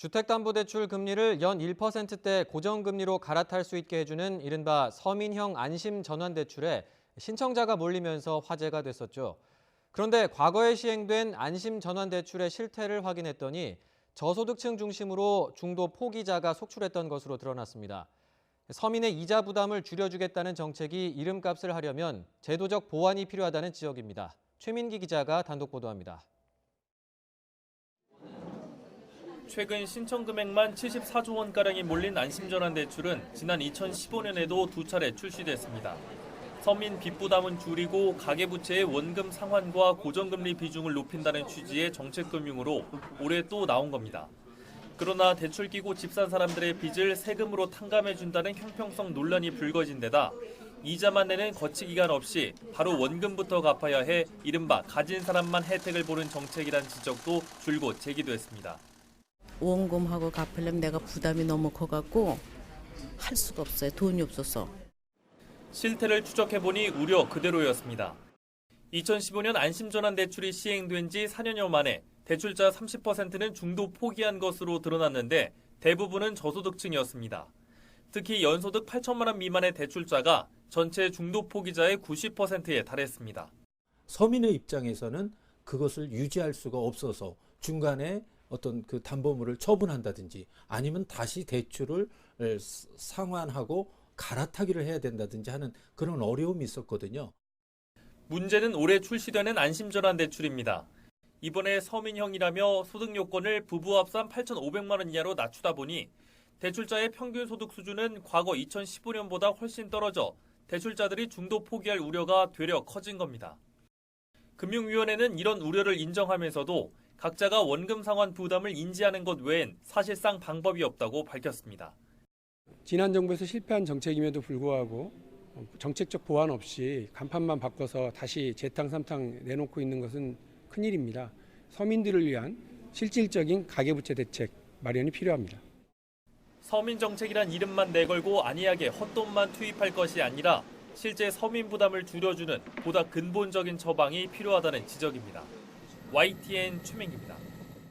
주택담보대출 금리를 연 1%대 고정금리로 갈아탈 수 있게 해주는 이른바 서민형 안심전환대출에 신청자가 몰리면서 화제가 됐었죠. 그런데 과거에 시행된 안심전환대출의 실태를 확인했더니 저소득층 중심으로 중도 포기자가 속출했던 것으로 드러났습니다. 서민의 이자 부담을 줄여주겠다는 정책이 이름값을 하려면 제도적 보완이 필요하다는 지적입니다. 최민기 기자가 단독 보도합니다. 최근 신청 금액만 74조 원가량이 몰린 안심전환대출은 지난 2015년에도 두 차례 출시됐습니다. 서민 빚 부담은 줄이고 가계부채의 원금 상환과 고정금리 비중을 높인다는 취지의 정책금융으로 올해 또 나온 겁니다. 그러나 대출 끼고 집 산 사람들의 빚을 세금으로 탕감해준다는 형평성 논란이 불거진 데다 이자만 내는 거치 기간 없이 바로 원금부터 갚아야 해 이른바 가진 사람만 혜택을 보는 정책이란 지적도 줄곧 제기됐습니다. 원금하고 갚으려면 내가 부담이 너무 커갖고 할 수가 없어요. 돈이 없어서. 실태를 추적해보니 우려 그대로였습니다. 2015년 안심전환대출이 시행된 지 4년여 만에 대출자 30%는 중도 포기한 것으로 드러났는데 대부분은 저소득층이었습니다. 특히 연소득 8천만 원 미만의 대출자가 전체 중도 포기자의 90%에 달했습니다. 서민의 입장에서는 그것을 유지할 수가 없어서 중간에 어떤 그 담보물을 처분한다든지 아니면 다시 대출을 상환하고 갈아타기를 해야 된다든지 하는 그런 어려움이 있었거든요. 문제는 올해 출시되는 안심전환대출입니다. 이번에 서민형이라며 소득 요건을 부부 합산 8,500만 원 이하로 낮추다 보니 대출자의 평균 소득 수준은 과거 2015년보다 훨씬 떨어져 대출자들이 중도 포기할 우려가 되려 커진 겁니다. 금융위원회는 이런 우려를 인정하면서도 각자가 원금 상환 부담을 인지하는 것 외엔 사실상 방법이 없다고 밝혔습니다. 지난 정부에서 실패한 정책임에도 불구하고 정책적 보완 없이 간판만 바꿔서 다시 재탕 삼탕 내놓고 있는 것은 큰일입니다. 서민들을 위한 실질적인 가계부채 대책 마련이 필요합니다. 서민 정책이란 이름만 내걸고 안이하게 헛돈만 투입할 것이 아니라 실제 서민 부담을 줄여주는 보다 근본적인 처방이 필요하다는 지적입니다. YTN 최민기입니다.